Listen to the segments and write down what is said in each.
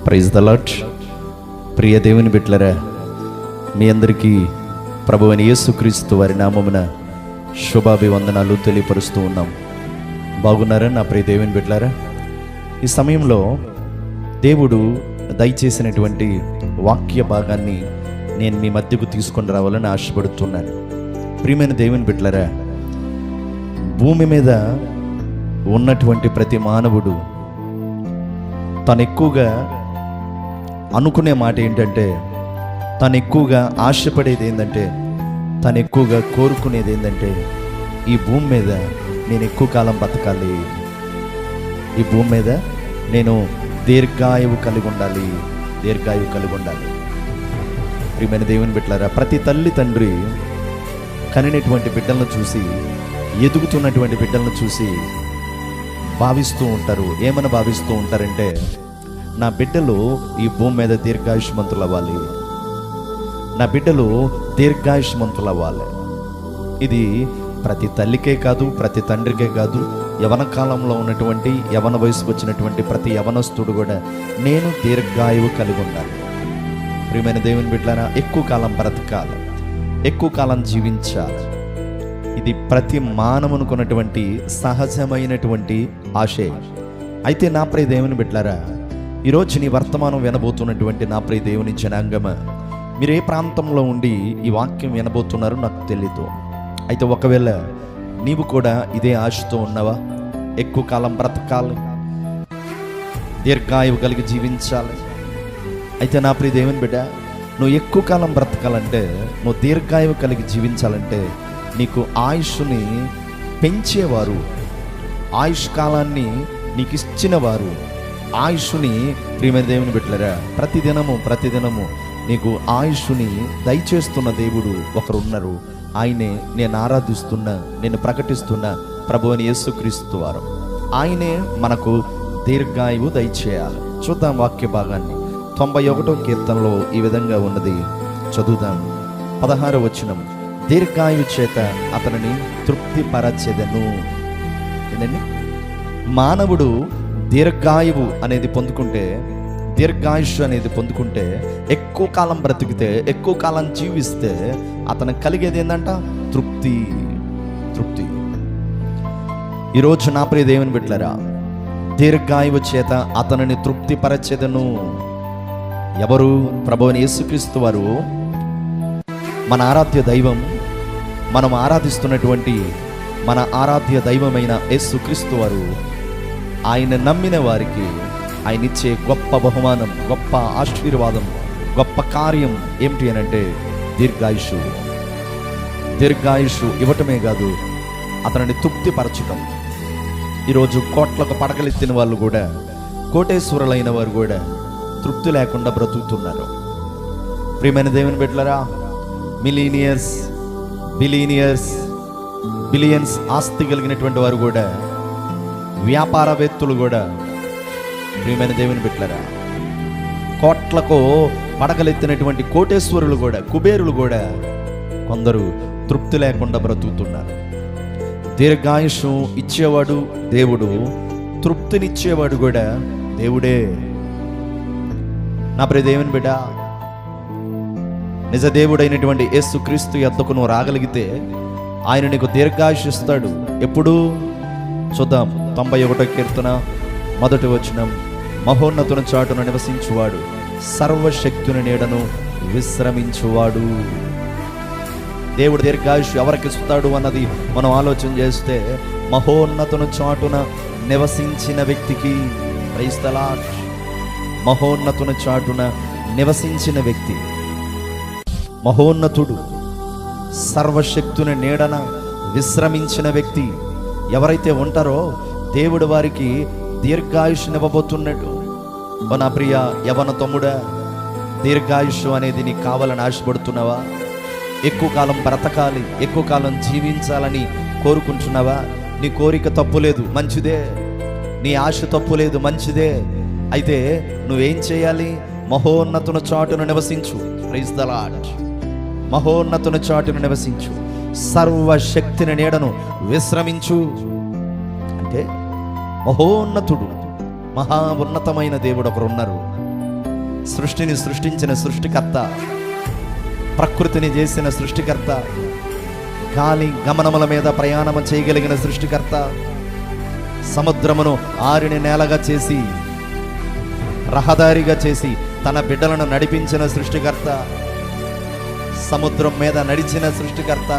Praise the lord. ప్రియ దేవుని బిడ్డలారా, మీ అందరికీ ప్రభువైన యేసుక్రీస్తు వారి నామమున శుభాభివందనాలు తెలియపరుస్తూ ఉన్నాం. బాగున్నారా నా ప్రియ దేవుని బిడ్డలారా? ఈ సమయంలో దేవుడు దయచేసినటువంటి వాక్య భాగాన్ని నేను మీ మధ్యకు తీసుకొని రావాలని ఆశపడుతున్నాను. ప్రియమైన దేవుని బిడ్డలారా, భూమి మీద ఉన్నటువంటి ప్రతి మానవుడు తను ఎక్కువగా అనుకునే మాట ఏంటంటే, తను ఎక్కువగా ఆశపడేది ఏంటంటే, తను ఎక్కువగా కోరుకునేది ఏంటంటే, ఈ భూమి మీద నేను ఎక్కువ కాలం బతకాలి, ఈ భూమి మీద నేను దీర్ఘాయువు కలిగి ఉండాలి, దీర్ఘాయువు కలిగి ఉండాలి. ప్రియమైన దేవుని బిడ్డలారా, ప్రతి తల్లి తండ్రి కనినటువంటి బిడ్డలను చూసి, ఎదుగుతున్నటువంటి బిడ్డలను చూసి భావిస్తూ ఉంటారు. ఏమని భావిస్తూ ఉంటారంటే, నా బిడ్డలు ఈ భూమి మీద దీర్ఘాయుష్మంతులు అవ్వాలి, నా బిడ్డలు దీర్ఘాయుష్మంతులు అవ్వాలి. ఇది ప్రతి తల్లికే కాదు, ప్రతి తండ్రికే కాదు, యవన కాలంలో ఉన్నటువంటి, యవన వయసుకు వచ్చినటువంటి ప్రతి యవనస్తుడు కూడా నేను దీర్ఘాయువు కలిగి ఉండాలి. ప్రియమైన దేవుని బిడ్డలారా, ఎక్కువ కాలం బ్రతకాలి, ఎక్కువ కాలం జీవించాలి. ఇది ప్రతి మానవునుకున్నటువంటి సహజమైనటువంటి ఆశే. అయితే నా ప్రియ దేవుని బిడ్డలారా, ఈరోజు నీ వర్తమానం వినబోతున్నటువంటి నా ప్రియ దేవుని జనాంగమ, మీరు ఏ ప్రాంతంలో ఉండి ఈ వాక్యం వినబోతున్నారో నాకు తెలీదు. అయితే ఒకవేళ నీవు కూడా ఇదే ఆశతో ఉన్నావా? ఎక్కువ కాలం బ్రతకాలి, దీర్ఘాయువు కలిగి జీవించాలి. అయితే నా ప్రియ దేవుని బిడ్డ, నువ్వు ఎక్కువ కాలం బ్రతకాలంటే, నువ్వు దీర్ఘాయువు కలిగి జీవించాలంటే, నీకు ఆయుష్ని పెంచేవారు, ఆయుష్ కాలాన్ని నీకు ఇచ్చిన వారు, ఆయుష్ని, ప్రియమైన దేవుని బిడ్డలారా, ప్రతిదినము నీకు ఆయుష్ని దయచేస్తున్న దేవుడు ఒకరున్నారు. ఆయనే నేను ఆరాధిస్తున్న, నేను ప్రకటిస్తున్న ప్రభువైన యేసుక్రీస్తు వారు. ఆయనే మనకు దీర్ఘాయువు దయచేయాలి. చూద్దాం వాక్య భాగాన్ని. 91వ కీర్తనలో ఈ విధంగా ఉన్నది, చదువుదాం. 16వ వచనం, దీర్ఘాయువు చేత అతనిని తృప్తిపరచెదను. ఏంటండి? మానవుడు దీర్ఘాయువు అనేది పొందుకుంటే, దీర్ఘాయుష్ అనేది పొందుకుంటే, ఎక్కువ కాలం బ్రతికితే, ఎక్కువ కాలం జీవిస్తే అతను కలిగేది ఏంటంట? తృప్తి. ఈరోజు నా ప్రియ దేవుని బిడ్డలారా, దీర్ఘాయువు చేత అతనిని తృప్తిపరచెదను. ఎవరు? ప్రభువైన యేసుక్రీస్తు వారు, మన ఆరాధ్య దైవం. మనం ఆరాధిస్తున్నటువంటి మన ఆరాధ్య దైవమైన యేసుక్రీస్తు వారు, ఆయన నమ్మిన వారికి ఆయన ఇచ్చే గొప్ప బహుమానం, గొప్ప ఆశీర్వాదం, గొప్ప కార్యం ఏమిటి అని అంటే దీర్ఘాయుషు. దీర్ఘాయుషు ఇవ్వటమే కాదు, అతనిని తృప్తిపరచటం. ఈరోజు కోట్లకు పడగలెత్తిన వాళ్ళు కూడా, కోటేశ్వరులైన వారు కూడా తృప్తి లేకుండా బ్రతుకుతున్నారు. ప్రియమైన దేవుని బిడ్డలారా, మిలీనియర్స్, బిలియన్స్ ఆస్తి కలిగినటువంటి వారు కూడా, వ్యాపారవేత్తలు కూడా, ప్రియమైన దేవుని బిడ్డలారా, కోట్లకు పడగలెత్తినటువంటి కోటేశ్వరులు కూడా, కుబేరులు కూడా కొందరు తృప్తి లేకుండా బ్రతుకుతున్నారు. దీర్ఘాయుషు ఇచ్చేవాడు దేవుడు, తృప్తినిచ్చేవాడు కూడా దేవుడే. నా ప్రియ దేవుని బిడ్డ, నిజ దేవుడైనటువంటి యేసుక్రీస్తు యొద్దకు నువ్వు రాగలిగితే ఆయన నీకు దీర్ఘాయుషు ఇస్తాడు. ఎప్పుడు? చూద్దాం. 91వ కీర్తన 1వ వచనం, మహోన్నతుని చాటున నివసించువాడు, సర్వశక్తుని నీడను విశ్రమించువాడు. దేవుడు దీర్ఘాయుషు ఎవరికి ఇస్తాడు అన్నది మనం ఆలోచన చేస్తే, మహోన్నతుని చాటున నివసించిన వ్యక్తికి. Praise the lord. మహోన్నతుని చాటున నివసించిన వ్యక్తి, మహోన్నతుడు, సర్వశక్తుని నీడన విశ్రమించిన వ్యక్తి ఎవరైతే ఉంటారో, దేవుడు వారికి దీర్ఘాయుష్నివ్వబోతున్నాడు. ఓ నా ప్రియ యవన తమ్ముడా, దీర్ఘాయుష్ అనేది నీకు కావాలని ఆశపడుతున్నావా? ఎక్కువ కాలం బ్రతకాలి, ఎక్కువ కాలం జీవించాలని కోరుకుంటున్నావా? నీ కోరిక తప్పులేదు, మంచిదే. నీ ఆశ తప్పులేదు, మంచిదే. అయితే నువ్వేం చేయాలి? మహోన్నతుని చాటును నివసించు. Praise the lord. మహోన్నతుని చాటును నివసించు, సర్వశక్తిని నీడను విశ్రమించు. అంటే మహోన్నతుడు, మహా ఉన్నతమైన దేవుడు ఒకరు ఉన్నారు. సృష్టిని సృష్టించిన సృష్టికర్త, ప్రకృతిని చేసిన సృష్టికర్త, గాలి గమనముల మీద ప్రయాణం చేయగలిగిన సృష్టికర్త, సముద్రమును ఆరిని నేలగా చేసి రహదారిగా చేసి తన బిడ్డలను నడిపించిన సృష్టికర్త, సముద్రం మీద నడిచిన సృష్టికర్త,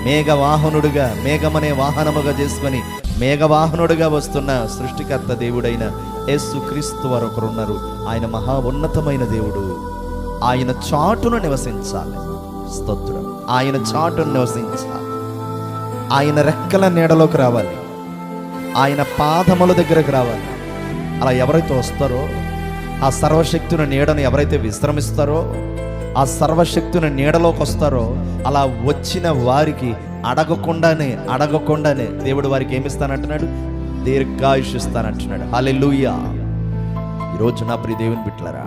మేఘవాహనుడుగా మేఘమనే వాహనముగా చేసుకొని మేఘవాహనుడుగా వస్తున్న సృష్టికర్త దేవుడైన యేసుక్రీస్తు వారు ఒకరున్నారు. ఆయన మహా ఉన్నతమైన దేవుడు. ఆయన చాటును నివసించాలి. స్తోత్రం. ఆయన చాటును నివసించాలి. ఆయన రెక్కల నీడలోకి రావాలి. ఆయన పాదముల దగ్గరకు రావాలి. అలా ఎవరైతే వస్తారో, ఆ సర్వశక్తుని నీడను ఎవరైతే విశ్రమిస్తారో, ఆ సర్వశక్తుని నీడలోకి వస్తారో, అలా వచ్చిన వారికి అడగకుండానే దేవుడు వారికి ఏమిస్తానంటున్నాడు? దీర్ఘాయుష్ ఇస్తానంటున్నాడు. హల్లెలూయా. ఈరోజు నా ప్రియ దేవుని బిడ్డలారా,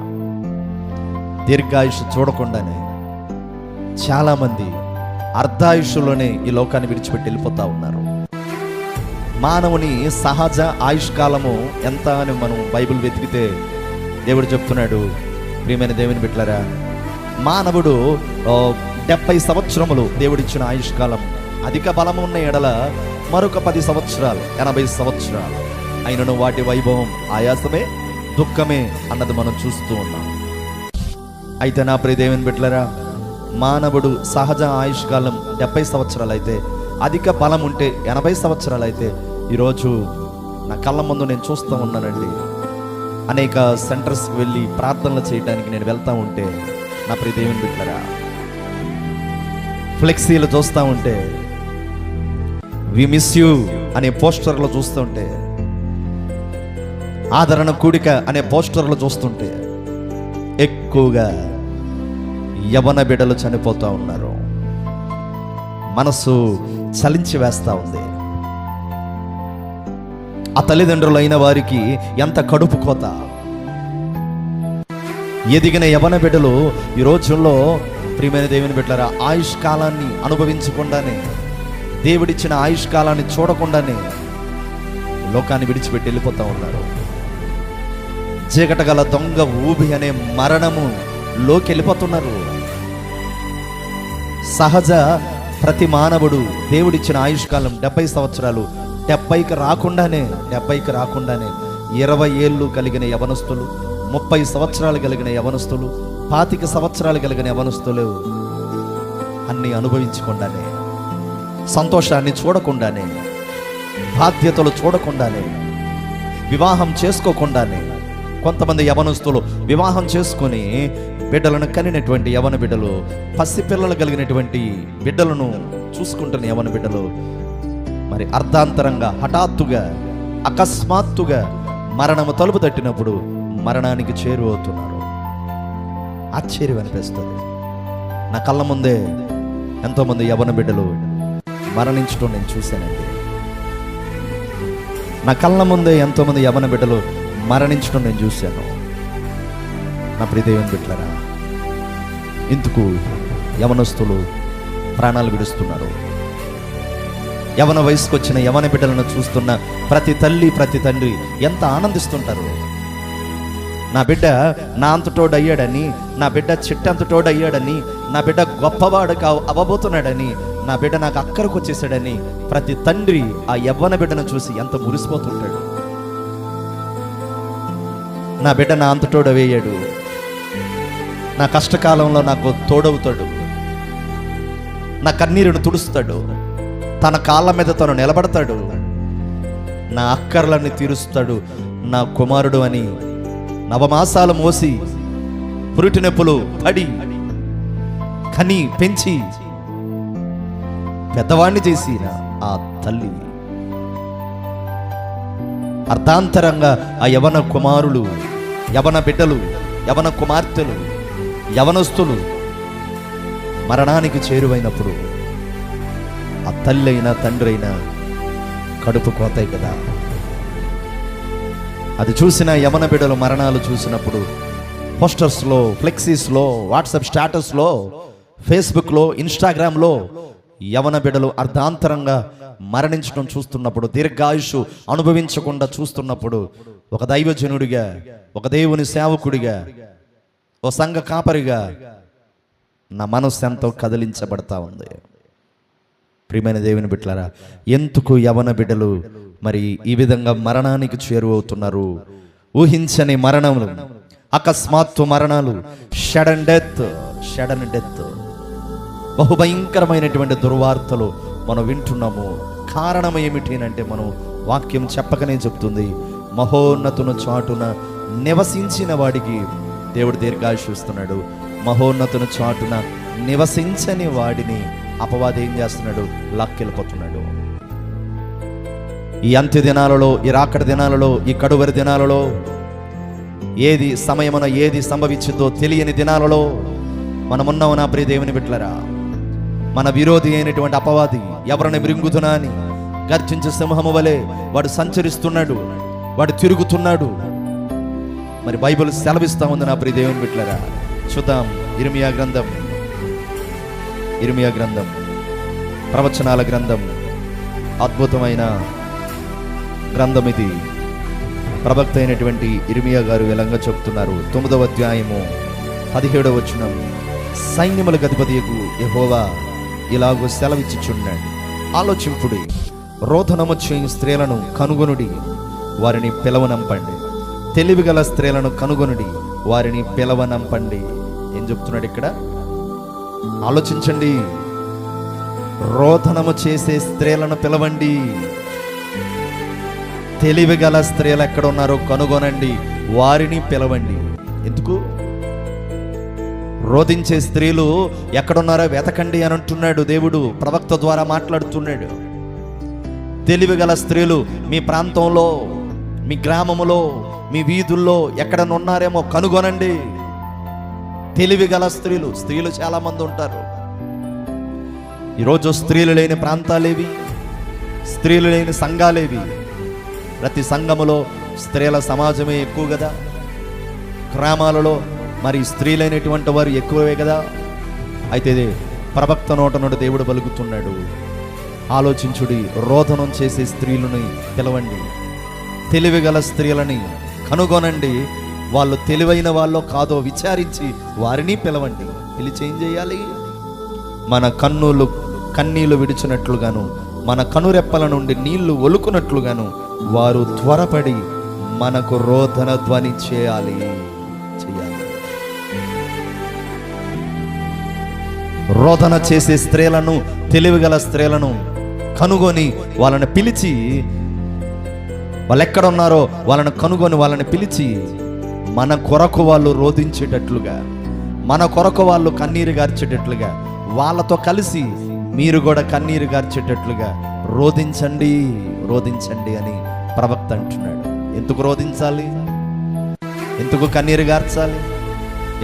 దీర్ఘాయుష్ చూడకుండానే చాలామంది అర్ధాయుషులోనే ఈ లోకాన్ని విడిచిపెట్టి వెళ్ళిపోతా ఉన్నారు. మానవుని సహజ ఆయుష్కాలము ఎంత అని మనం బైబిల్ వెతికితే దేవుడు చెప్తున్నాడు. ప్రియమైన దేవుని బిడ్డలారా, మానవుడు 70 సంవత్సరములు దేవుడిచ్చిన ఆయుష్కాలం. అధిక బలము ఉన్న ఎడల మరొక 10 సంవత్సరాలు, 80 సంవత్సరాలు అయినను వాటి వైభవం ఆయాసమే, దుఃఖమే అన్నది మనం చూస్తూ ఉన్నాం. అయితే నా ప్రియ దేవుని బిడ్డలారా, మానవుడు సహజ ఆయుష్కాలం 70 సంవత్సరాలు అయితే, అధిక బలం ఉంటే 80 సంవత్సరాలు అయితే, ఈరోజు నా కళ్ళ ముందు నేను చూస్తూ ఉన్నానండి. అనేక సెంటర్స్కి వెళ్ళి ప్రార్థనలు చేయడానికి నేను వెళ్తూ ఉంటే, నా ప్రియ దేవుని బిడ్డలారా, ఫ్లెక్సీలు చూస్తూ ఉంటే, వి మిస్ యూ అనే పోస్టర్లు చూస్తుంటే, ఆదరణ కూడిక అనే పోస్టర్లు చూస్తుంటే ఎక్కువగా యవన బిడ్డలు చనిపోతూ ఉన్నారు. మనసు చలించి వేస్తూ ఉంది. ఆ తల్లిదండ్రులు అయిన వారికి ఎంత కడుపు కోత. ఎదిగిన యవన బిడ్డలు ఈ రోజుల్లో ప్రియమైన దేవుని బిడ్డలారా, ఆయుష్కాలాన్ని అనుభవించకుండానే, దేవుడిచ్చిన ఆయుష్కాలాన్ని చూడకుండానే లోకాన్ని విడిచిపెట్టి వెళ్ళిపోతూ ఉన్నారు. చీకట గల దొంగ ఊబి అనే మరణము లోకి వెళ్ళిపోతున్నారు. సహజ ప్రతి మానవుడు దేవుడిచ్చిన ఆయుష్కాలం 70 సంవత్సరాలు. 70కి రాకుండానే 20 ఏళ్ళు కలిగిన యవనస్తులు, 30 సంవత్సరాలు కలిగిన యవనస్తులు, 25 సంవత్సరాలు కలిగిన యవనస్తులు అన్ని అనుభవించకుండానే, సంతోషాన్ని చూడకుండానే, బాధ్యతలు చూడకుండానే, వివాహం చేసుకోకుండానే, కొంతమంది యవనస్తులు వివాహం చేసుకొని బిడ్డలను కనినటువంటి యవన బిడ్డలు, పసిపిల్లలు కలిగినటువంటి బిడ్డలను చూసుకుంటున్న యవన బిడ్డలు మరి అర్ధాంతరంగా, హఠాత్తుగా, అకస్మాత్తుగా మరణము తలుపు తట్టినప్పుడు మరణానికి చేరువవుతున్నారు. ఆశ్చర్యం అనిపిస్తుంది. నా కళ్ళ ముందే ఎంతోమంది యవన బిడ్డలు మరణించడం నేను చూశానండి. నా కళ్ళ ముందే ఎంతోమంది యవన బిడ్డలు మరణించడం నేను చూశాను. నా ప్రియ దేవుని బిడ్డలారా, ఇందుకు యవనస్తులు ప్రాణాలు విడుస్తున్నారు. యవన వయసుకు వచ్చిన యవన బిడ్డలను చూస్తున్న ప్రతి తల్లి, ప్రతి తండ్రి ఎంత ఆనందిస్తుంటారు. నా బిడ్డ నా అంతటోడు అయ్యాడని, నా బిడ్డ చిట్టంతటోడు అయ్యాడని, నా బిడ్డ గొప్పవాడు అవ్వబోతున్నాడని, నా బిడ్డ నాకు అక్కరకు వచ్చేసాడని ప్రతి తండ్రి ఆ యవ్వన బిడ్డను చూసి ఎంత మురిసిపోతుంటాడు. నా బిడ్డ నా అంతటోడు వేయాడు, నా కష్టకాలంలో నాకు తోడవుతాడు, నా కన్నీరును తుడుస్తాడు, తన కాళ్ళ మీద తను నిలబడతాడు, నా అక్కర్లన్నీ తీరుస్తాడు నా కుమారుడు అని నవమాసాలు మోసి పురిటి నొప్పులు పడి కని పెంచి పెద్దవాణ్ణి చేసిన ఆ తల్లి అర్ధాంతరంగా ఆ యవన కుమారులు, యవన బిడ్డలు, యవన కుమార్తెలు, యవనస్తులు మరణానికి చేరువైనప్పుడు ఆ తల్లి అయినా తండ్రి అయినా కడుపు కోతాయి కదా. అది చూసిన యవన బిడ్డలు మరణాలు చూసినప్పుడు పోస్టర్స్లో, ఫ్లెక్సీస్లో, వాట్సాప్ స్టేటస్లో, ఫేస్బుక్లో, ఇన్స్టాగ్రామ్లో యవన బిడ్డలు అర్ధాంతరంగా మరణించడం చూస్తున్నప్పుడు, దీర్ఘాయుషు అనుభవించకుండా చూస్తున్నప్పుడు, ఒక దైవజనుడిగా, ఒక దేవుని సేవకుడిగా, ఓ సంఘ కాపరిగా నా మనస్సు ఎంతో కదిలించబడతా ఉంది. ప్రియమైన దేవుని బిడ్డలారా, ఎందుకు యవన బిడ్డలు మరి ఈ విధంగా మరణానికి చేరువవుతున్నారు? ఊహించని మరణములు, అకస్మాత్తు మరణాలు, షడన్ డెత్, బహుభయంకరమైనటువంటి దుర్వార్తలు మనం వింటున్నాము. కారణం ఏమిటి అంటే, మనం వాక్యం చెప్పకనే చెప్తుంది, మహోన్నతుని చాటున నివసించిన వాడికి దేవుడు దీర్ఘాయుష్షు ఇస్తున్నాడు. మహోన్నతుని చాటున నివసించని వాడిని అపవాది ఏం చేస్తున్నాడు? లాక్కెళ్ళిపోతున్నాడు. ఈ అంత్య దినాలలో, ఈ రాకడ దినాలలో, ఈ కడువరి దినాలలో, ఏది సమయమున ఏది సంభవించిందో తెలియని దినాలలో మనమున్నాము. నా ప్రియ దేవుని బిడ్డలారా, మన విరోధి అయినటువంటి అపవాది ఎవరిని మృంగుతున్నా అని గర్జించే సింహము వలె వాడు సంచరిస్తున్నాడు, వాడు తిరుగుతున్నాడు. మరి బైబిల్ సెలవిస్తా ఉంది. నా ప్రియ దేవుని బిడ్డలారా, చూద్దాం. ఇర్మియా గ్రంథం, ప్రవచనాల గ్రంథం, అద్భుతమైన గ్రంథం ఇది. ప్రవక్త అయినటువంటి ఇర్మియా గారు విలంగా చెప్తున్నారు. 9వ అధ్యాయము 17వ వచనం, సైన్యములకు అధిపతియగు యెహోవా ఇలాగూ సెలవిచ్చుచున్నాడు, ఆలోచింపుడి, రోదనము చేయు స్త్రీలను కనుగొనుడి, వారిని పిలవనంపండి. తెలివిగల స్త్రీలను కనుగొనుడి, వారిని పిలవనంపండి. ఏం చెప్తున్నాడు ఇక్కడ? ఆలోచించండి. రోదనము చేసే స్త్రీలను పిలవండి, తెలివిగల స్త్రీలు ఎక్కడ ఉన్నారో కనుగొనండి, వారిని పిలవండి. ఎందుకు? రోధించే స్త్రీలు ఎక్కడున్నారో వెతకండి అని అంటున్నాడు దేవుడు, ప్రవక్త ద్వారా మాట్లాడుతున్నాడు. తెలివిగల స్త్రీలు మీ ప్రాంతంలో, మీ గ్రామములో, మీ వీధుల్లో ఎక్కడనున్నారేమో కనుగొనండి. తెలివిగల స్త్రీలు చాలా మంది ఉంటారు. ఈరోజు స్త్రీలు లేని ప్రాంతాలేవి? స్త్రీలు లేని సంఘాలేవి? ప్రతి సంఘములో స్త్రీల సమాజమే ఎక్కువ కదా. గ్రామాలలో మరి స్త్రీలైనటువంటి వారు ఎక్కువే కదా. అయితే ప్రవక్త నోట నుండి దేవుడు పలుకుతున్నాడు, ఆలోచించుడి, రోదనం చేసే స్త్రీలని పిలవండి, తెలివిగల స్త్రీలని కనుగొనండి, వాళ్ళు తెలివైన వాళ్ళో కాదో విచారించి వారిని పిలవండి. పిలిచి ఏం చేయాలి? మన కన్నీళ్లు విడిచినట్లుగాను, మన కనురెప్పల నుండి నీళ్లు ఒలుకున్నట్లుగాను వారు త్వరపడి మనకు రోదన ధ్వని చేయాలి. రోదన చేసే స్త్రీలను, తెలివిగల స్త్రీలను కనుగొని వాళ్ళని పిలిచి, వాళ్ళు ఎక్కడ ఉన్నారో వాళ్ళని కనుగొని వాళ్ళని పిలిచి మన కొరకు వాళ్ళు రోధించేటట్లుగా, మన కొరకు వాళ్ళు కన్నీరు గార్చేటట్లుగా, వాళ్ళతో కలిసి మీరు కూడా కన్నీరు గార్చేటట్లుగా రోధించండి అని ప్రవక్త అంటున్నాడు. ఎందుకు రోధించాలి? ఎందుకు కన్నీరు గార్చాలి?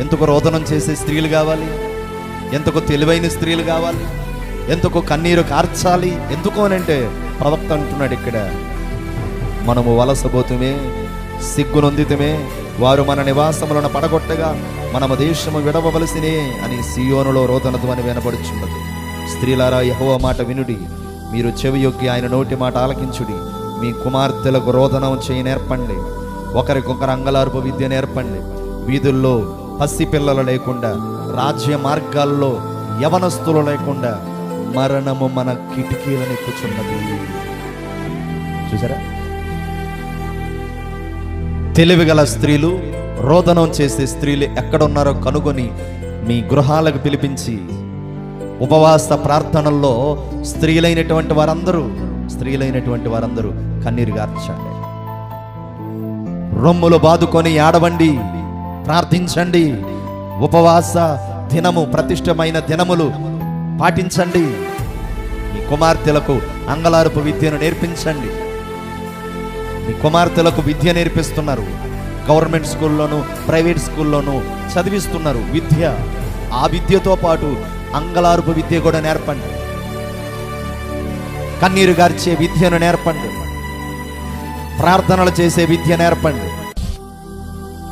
ఎందుకు రోదనం చేసే స్త్రీలు కావాలి? ఎందుకు తెలివైన స్త్రీలు కావాలి? ఎందుకు కన్నీరు కార్చాలి? ఎందుకు అనంటే ప్రవక్త అంటున్నాడు ఇక్కడ, మనము వలసపోతుమే, సిగ్గునొందితమే, వారు మన నివాసములను పడగొట్టగా మనము దేశము విడవవలసినే అని సియోనులో రోదన ధ్వని వినపడుచున్నది. స్త్రీలారా, యెహోవా మాట వినుడి, మీరు చెవియొగ్గి ఆయన నోటి మాట ఆలకించుడి. మీ కుమార్తెలకు రోదనం చేయి నేర్పండి, ఒకరికొకరు అంగలార్పు విద్య నేర్పండి. వీధుల్లో పసిపిల్లలు లేకుండా, రాజ్య మార్గాల్లో యవనస్తులు లేకుండా మరణము మన కిటికీలను ఎక్కుచున్నది. చూసారా? తెలివిగల స్త్రీలు, రోదనం చేసే స్త్రీలు ఎక్కడున్నారో కనుగొని మీ గృహాలకు పిలిపించి ఉపవాస ప్రార్థనల్లో స్త్రీలైనటువంటి వారందరూ కన్నీరు గార్చండి. రొమ్ములు బాదుకొని ఆడవండి, ప్రార్థించండి. ఉపవాస దినము, ప్రతిష్టమైన దినములు పాటించండి. మీ కుమార్తెలకు అంగలార్పు విద్యను నేర్పించండి. మీ కుమార్తెలకు విద్య నేర్పిస్తున్నారు, గవర్నమెంట్ స్కూల్లోను ప్రైవేట్ స్కూల్లోనూ చదివిస్తున్నారు విద్య. ఆ విద్యతో పాటు అంగలార్పు విద్య కూడా నేర్పండి. కన్నీరు గార్చే విద్యను నేర్పండి, ప్రార్థనలు చేసే విద్య నేర్పండి.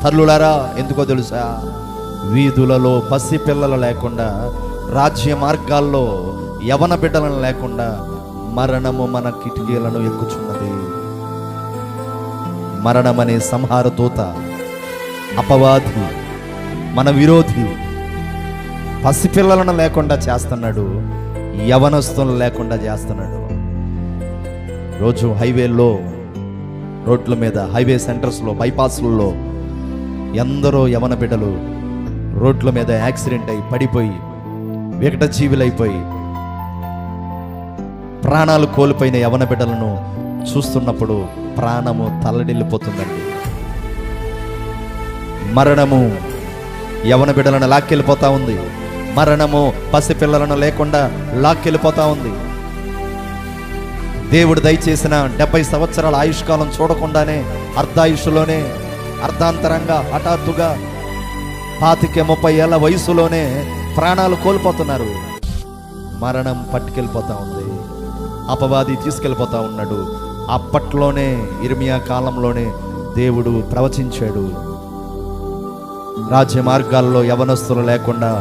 తల్లులారా, ఎందుకో తెలుసా? వీధులలో పసిపిల్లలు లేకుండా, రాజ్య మార్గాల్లో యవన బిడ్డలను లేకుండా మరణము మన కిటికీలను ఎక్కుచున్నది. మరణమనే సంహార దూత, అపవాది, మన విరోధి పసిపిల్లలను లేకుండా చేస్తున్నాడు, యవనస్తులను లేకుండా చేస్తున్నాడు. రోజు హైవేల్లో, రోడ్ల మీద, హైవే సెంటర్స్లో, బైపాస్లలో ఎందరో యవన బిడ్డలు రోడ్ల మీద యాక్సిడెంట్ అయి పడిపోయి వికట జీవులైపోయి ప్రాణాలు కోల్పోయిన యవన బిడ్డలను చూస్తున్నప్పుడు ప్రాణము తల్లడిల్లిపోతుందండి. మరణము యవన బిడ్డలను లాక్కెళ్ళిపోతా ఉంది. మరణము పసిపిల్లలను లేకుండా లాక్కెళ్ళిపోతా ఉంది. దేవుడు దయచేసిన 70 సంవత్సరాల ఆయుష్కాలం చూడకుండానే అర్ధాయుషులోనే, అర్ధాంతరంగా, హఠాత్తుగా 25-30 ఏళ్ల వయసులోనే ప్రాణాలు కోల్పోతున్నారు. మరణం పట్టుకెళ్ళిపోతా ఉంది, అపవాది తీసుకెళ్ళిపోతా ఉన్నాడు. అప్పట్లోనే ఇర్మియా కాలంలోనే దేవుడు ప్రవచించాడు. రాజ్య మార్గాల్లో యవనస్తులు లేకుండా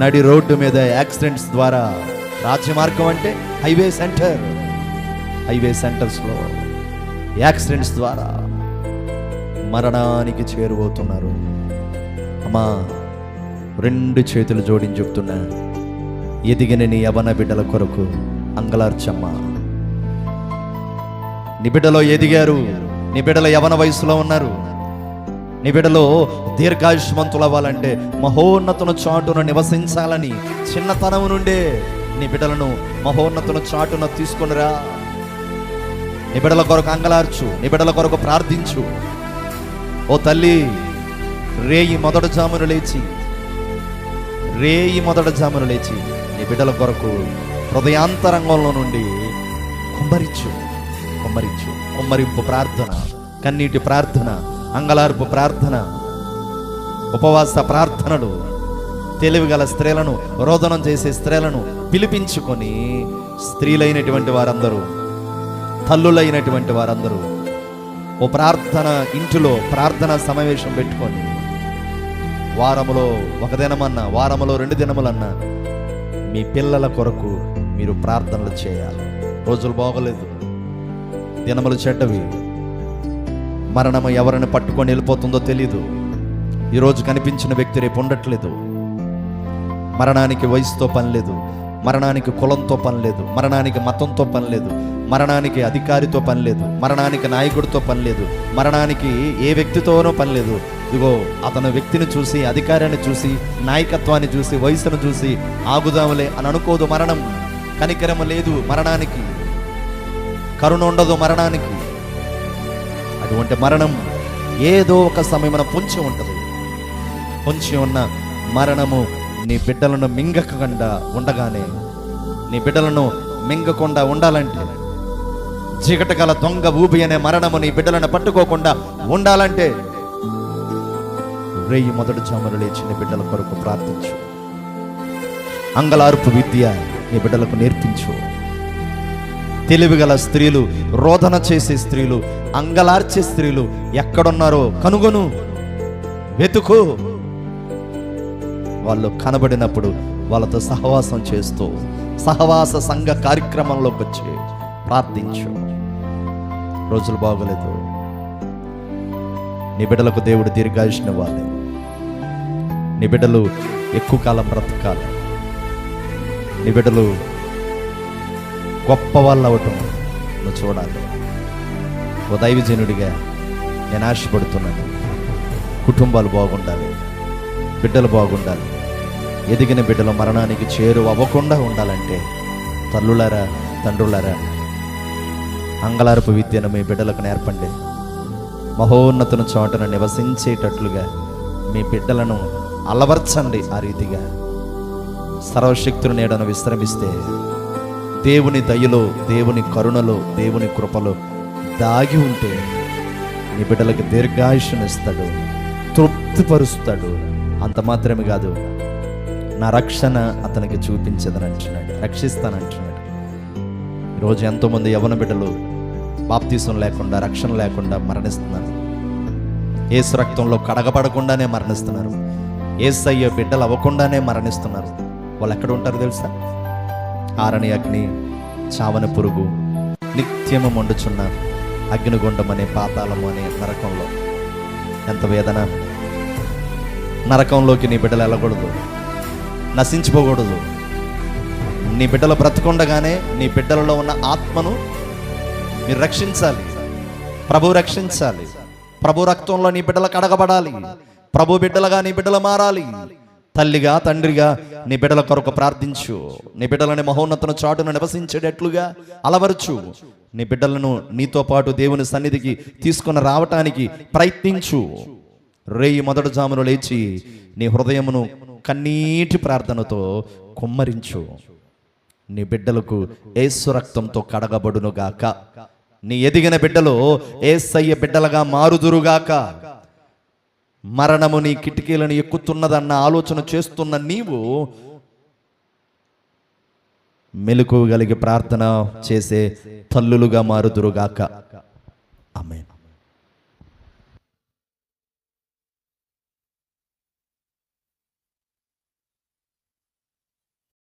నడి రోడ్డు మీద యాక్సిడెంట్స్ ద్వారా, రాజ్య మార్గం అంటే హైవే సెంటర్, హైవే సెంటర్స్లో యాక్సిడెంట్స్ ద్వారా మరణానికి చేరువవుతున్నారు. అమ్మా, 2 చేతులు జోడించి చెప్తున్నా, ఎదిగిన నీ యవన బిడ్డల కొరకు అంగలార్చమ్మా. నీ బిడ్డలో ఎదిగారు, నీ బిడ్డల యవన వయసులో ఉన్నారు. నీ బిడ్డలో దీర్ఘాయుష్మంతులు అవ్వాలంటే, మహోన్నతుల చాటున నివసించాలని చిన్నతనం నుండే నీ బిడ్డలను మహోన్నతుల చాటున తీసుకొనిరా. నీ బిడ్డల కొరకు అంగలార్చు, నీ బిడ్డల కొరకు ప్రార్థించు. ఓ తల్లి, రేయి మొదటి జామును లేచి నీ బిడ్డల కొరకు హృదయాంతరంగంలో నుండి కుమ్మరింపు ప్రార్థన, కన్నీటి ప్రార్థన, అంగలార్పు ప్రార్థన, ఉపవాస ప్రార్థనలు. తెలివిగల స్త్రీలను, రోదనం చేసే స్త్రీలను పిలిపించుకొని, స్త్రీలైనటువంటి వారందరూ, తల్లులైనటువంటి వారందరూ ఓ ప్రార్థన ఇంటిలో ప్రార్థన సమావేశం పెట్టుకొని, వారములో 1 దినమన్నా, వారములో 2 దినములన్నా మీ పిల్లల కొరకు మీరు ప్రార్థనలు చేయాలి. రోజులు బాగోలేదు, దినములు చెడ్డవి. మరణము ఎవరిని పట్టుకొని వెళ్ళిపోతుందో తెలీదు. ఈరోజు కనిపించిన వ్యక్తి రేపు ఉండట్లేదు. మరణానికి వయసుతో పని లేదు, మరణానికి కులంతో పని లేదు, మరణానికి మతంతో పని లేదు, మరణానికి అధికారితో పని లేదు, మరణానికి నాయకుడితో పని లేదు, మరణానికి ఏ వ్యక్తితోనో పని లేదు. ఇదిగో అతను వ్యక్తిని చూసి, అధికారాన్ని చూసి, నాయకత్వాన్ని చూసి, వయసును చూసి ఆగుదాములే అని అనుకోదు మరణం. కనికరము లేదు మరణానికి, కరుణ ఉండదు మరణానికి. అటువంటి మరణం ఏదో ఒక సమయమున పొంచి ఉంటుంది. పొంచి ఉన్న మరణము నీ బిడ్డలను మింగకుండా ఉండగానే, నీ బిడ్డలను మింగకుండా ఉండాలంటే, చీకటి గల దొంగ ఊబి అనే మరణము నీ బిడ్డలను పట్టుకోకుండా ఉండాలంటే, రేయి మొదటి జామున లేచి నీ బిడ్డల కొరకు ప్రార్థించు. అంగలార్పు విద్య నీ బిడ్డలకు నేర్పించు. తెలివిగల స్త్రీలు, రోదన చేసే స్త్రీలు, అంగలార్చే స్త్రీలు ఎక్కడున్నారో కనుగొను, వెతుకు. వాళ్ళు కనబడినప్పుడు వాళ్ళతో సహవాసం చేస్తూ, సహవాస సంఘ కార్యక్రమంలోకి వచ్చి ప్రార్థించు. రోజులు బాగోలేదు. నీ బిడ్డలకు దేవుడు దీర్ఘాయుష్నివ్వాలి. నీ బిడ్డలు ఎక్కువ కాలం బ్రతకాలి. నీ బిడ్డలు గొప్ప వాళ్ళు అవటం నువ్వు చూడాలి. ఓ దైవజనుడిగా నేను ఆశపడుతున్నాను, కుటుంబాలు బాగుండాలి, బిడ్డలు బాగుండాలి. ఎదిగిన బిడ్డలు మరణానికి చేరువ అవ్వకుండా ఉండాలంటే, తల్లులారా, తండ్రులారా, అంగలార్పు విద్యను మీ బిడ్డలకు నేర్పండి. మహోన్నతుని చోటను నివసించేటట్లుగా మీ బిడ్డలను అలవర్చండి. ఆ రీతిగా సర్వశక్తుని నీడను విశ్రమిస్తే, దేవుని దయలో, దేవుని కరుణలో, దేవుని కృపలో దాగి ఉంటే నీ బిడ్డలకు దీర్ఘాయుష్నిస్తాడు, తృప్తిపరుస్తాడు. అంత మాత్రమే కాదు, నా రక్షణ అతనికి చూపించదని అంటున్నాడు, రక్షిస్తానంటున్నాడు. ఈరోజు ఎంతోమంది యవ్వన బిడ్డలు బాప్తీసం లేకుండా, రక్షణ లేకుండా మరణిస్తున్నారు. యేసు రక్తంలో కడగబడకుండానే మరణిస్తున్నారు. యేసయ్య బిడ్డలు అవ్వకుండానే మరణిస్తున్నారు. వాళ్ళు ఎక్కడ ఉంటారు తెలుసా? ఆరని అగ్ని, చావన పురుగు నిత్యము మండుచున్న అగ్నిగుండం అనే పాతాళము అనే నరకంలో. ఎంత వేదన! నరకంలోకి నీ బిడ్డలు వెళ్ళకూడదు, నశించిపోకూడదు. నీ బిడ్డలు బ్రతకుండగానే నీ బిడ్డలలో ఉన్న ఆత్మను మీరు రక్షించాలి. ప్రభు రక్షించాలి. ప్రభు రక్తంలో నీ బిడ్డలు కడగబడాలి. ప్రభు బిడ్డలుగా నీ బిడ్డలు మారాలి. తల్లిగా తండ్రిగా నీ బిడ్డల కొరకు ప్రార్థించు. నీ బిడ్డలని మహోన్నతను చాటును నివసించేటట్లుగా అలవరచు. నీ బిడ్డలను నీతో పాటు దేవుని సన్నిధికి తీసుకుని రావటానికి ప్రయత్నించు. రేయి మొదటి జామును లేచి నీ హృదయమును కన్నీటి ప్రార్థనతో కుమ్మరించు. నీ బిడ్డలకు యేసు రక్తంతో కడగబడునుగాక. నీ ఎదిగిన బిడ్డలు యేసయ్య బిడ్డలుగా మారుదురుగాక. మరణము నీ కిటికీలను ఎక్కుతున్నదన్న ఆలోచన చేస్తున్న నీవు మెలకువ కలిగి ప్రార్థన చేసే తల్లులుగా మారుదురుగాక.